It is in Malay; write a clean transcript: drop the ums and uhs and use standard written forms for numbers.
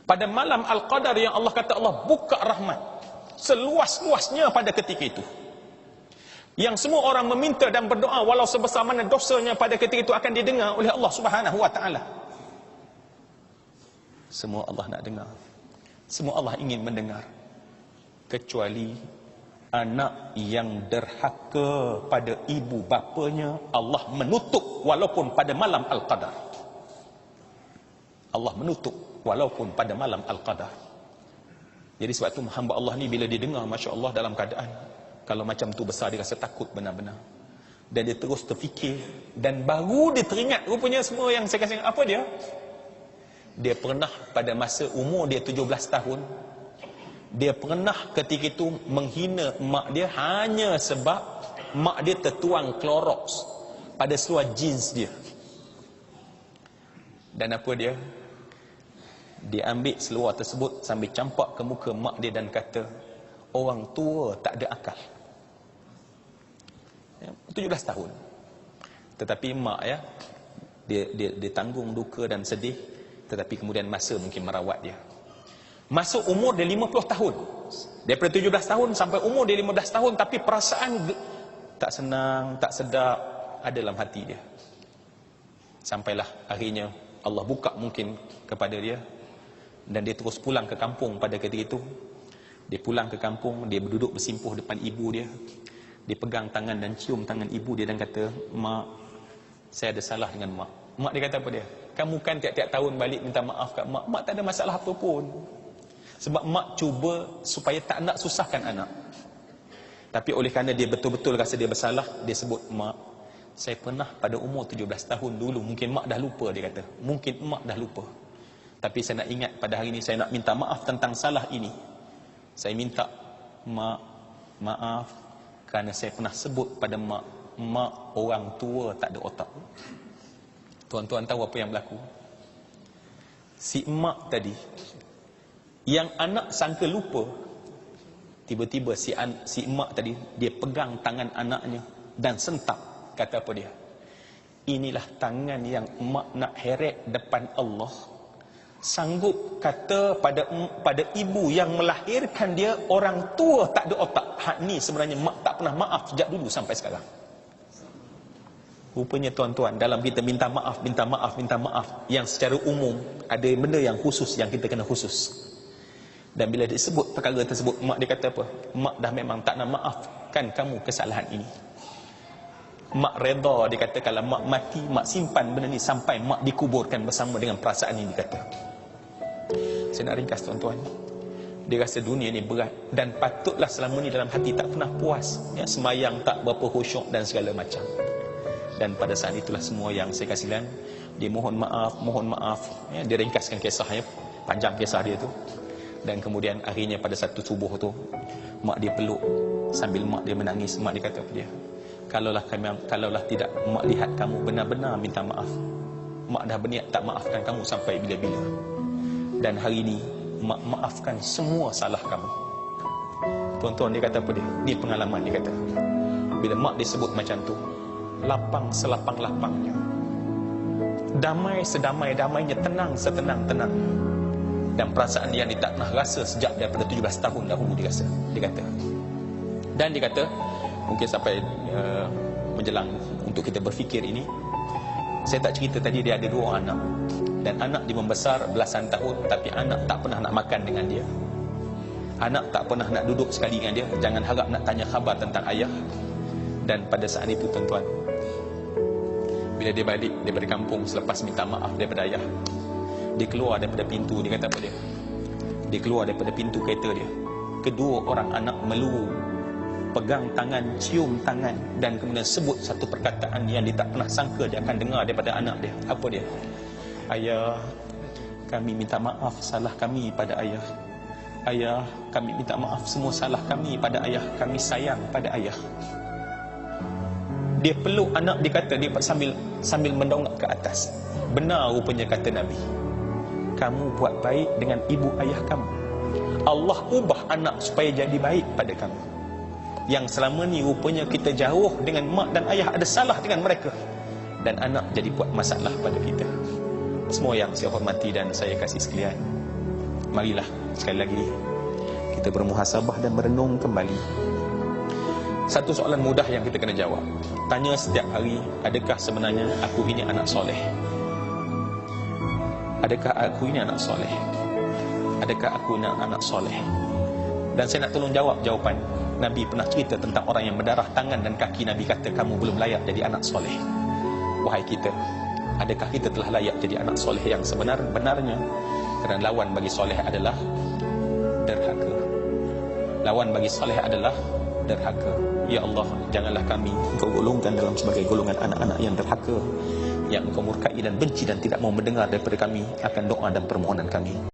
Pada malam Al-Qadar yang Allah kata Allah buka rahmat seluas-luasnya pada ketika itu, yang semua orang meminta dan berdoa walau sebesar mana dosanya pada ketika itu akan didengar oleh Allah Subhanahu wa taala. Semua Allah nak dengar, semua Allah ingin mendengar, kecuali anak yang derhaka pada ibu bapanya, Allah menutup walaupun pada malam Al-Qadar. Allah menutup walaupun pada malam Al-Qadar. Jadi sebab tu hamba Allah ni bila dia dengar, Masya Allah, dalam keadaan kalau macam tu besar, dia rasa takut benar-benar. Dan dia terus terfikir, dan baru dia teringat rupanya semua yang saya kata. Apa dia? Dia pernah pada masa umur dia 17 tahun, dia pernah ketika itu menghina mak dia hanya sebab mak dia tertuang Clorox pada seluar jeans dia. Dan apa dia? Dia ambil seluar tersebut sambil campak ke muka mak dia dan kata, orang tua tak ada akal. 17 tahun. Tetapi mak ya, dia tanggung duka dan sedih, tetapi kemudian masa mungkin merawat dia. Masuk umur dia 50 tahun. Daripada 17 tahun sampai umur dia 15 tahun, tapi perasaan tak senang, tak sedap ada dalam hati dia. Sampailah akhirnya Allah buka mungkin kepada dia, dan dia terus pulang ke kampung pada ketika itu. Dia pulang ke kampung, dia duduk bersimpuh depan ibu dia. Dia pegang tangan dan cium tangan ibu dia dan kata, mak, saya ada salah dengan mak. Mak dia kata apa dia? Kamu kan tiap-tiap tahun balik minta maaf kat mak. Mak tak ada masalah apa pun. Sebab mak cuba supaya tak nak susahkan anak. Tapi oleh kerana dia betul-betul rasa dia bersalah, dia sebut, mak, saya pernah pada umur 17 tahun dulu, mungkin mak dah lupa, dia kata. Mungkin mak dah lupa. Tapi saya nak ingat pada hari ini, saya nak minta maaf tentang salah ini. Saya minta mak maaf kerana saya pernah sebut pada mak, mak orang tua tak ada otak. Tuan-tuan tahu apa yang berlaku? Si emak tadi, yang anak sangka lupa, tiba-tiba si emak tadi, dia pegang tangan anaknya dan sentap. Kata apa dia? Inilah tangan yang emak nak heret depan Allah. Sanggup kata pada ibu yang melahirkan dia, orang tua tak ada otak. Hak ni sebenarnya mak tak pernah maaf sejak dulu sampai sekarang. Rupanya tuan-tuan, dalam kita minta maaf, yang secara umum ada benda yang khusus, yang kita kena khusus. Dan bila disebut perkara tersebut, mak dia kata apa? Mak dah memang tak nak maafkan kamu kesalahan ini. Mak reda, dia kata kalau mak mati, mak simpan benda ni sampai mak dikuburkan bersama dengan perasaan ini, dia kata. Saya nak ringkas tuan-tuan, dia rasa dunia ni berat, dan patutlah selama ni dalam hati tak pernah puas ya, semayang tak berapa khusyuk dan segala macam. Dan pada saat itulah semua yang saya kasihan, dia mohon maaf ya, dia ringkaskan kisahnya, panjang kisah dia tu. Dan kemudian akhirnya pada satu subuh tu, mak dia peluk sambil mak dia menangis. Mak dia kata apa dia? Kalaulah tidak mak lihat kamu benar-benar minta maaf, mak dah berniat tak maafkan kamu sampai bila-bila. Dan hari ini mak maafkan semua salah kamu. Tuan-tuan, dia kata apa dia? Ni pengalaman dia kata. Bila mak disebut macam tu, lapang selapang-lapangnya, damai sedamai-damainya, tenang setenang-tenangnya. Dan perasaan yang dia tak pernah rasa sejak daripada 17 tahun dahulu dia rasa. Dia kata. Dan dia kata, mungkin sampai menjelang untuk kita berfikir ini, saya tak cerita tadi dia ada 2 anak. Dan anak dia membesar belasan tahun, tapi anak tak pernah nak makan dengan dia. Anak tak pernah nak duduk sekali dengan dia. Jangan harap nak tanya khabar tentang ayah. Dan pada saat itu tuan-tuan, bila dia balik daripada kampung selepas minta maaf daripada ayah, dia keluar daripada pintu, dia kata apa dia? Dia keluar daripada pintu kereta dia. Kedua orang anak meluru, pegang tangan, cium tangan, dan kemudian sebut satu perkataan yang dia tak pernah sangka dia akan dengar daripada anak dia. Apa dia? Ayah, kami minta maaf salah kami pada ayah. Ayah, kami minta maaf semua salah kami pada ayah. Kami sayang pada ayah. Dia peluk anak, dia kata, dia sambil mendongak ke atas. Benar rupanya kata Nabi, kamu buat baik dengan ibu ayah kamu, Allah ubah anak supaya jadi baik pada kamu. Yang selama ni rupanya kita jauh dengan mak dan ayah, ada salah dengan mereka, dan anak jadi buat masalah pada kita. Semua yang saya hormati dan saya kasih sekalian, Marilah sekali lagi kita bermuhasabah dan merenung kembali. Satu soalan mudah yang kita kena jawab. Tanya setiap hari, adakah sebenarnya aku ini anak soleh? Adakah aku ini anak soleh? Adakah aku ini anak soleh? Dan saya nak tolong jawab jawapan. Nabi pernah cerita tentang orang yang berdarah tangan dan kaki. Nabi kata, kamu belum layak jadi anak soleh. Wahai kita, adakah kita telah layak jadi anak soleh yang sebenar-benarnya? Kerana lawan bagi soleh adalah derhaka. Lawan bagi soleh adalah derhaka. Ya Allah, janganlah kami Engkau golongkan dalam sebagai golongan anak-anak yang derhaka, yang Engkau murkai dan benci dan tidak mau mendengar daripada kami akan doa dan permohonan kami.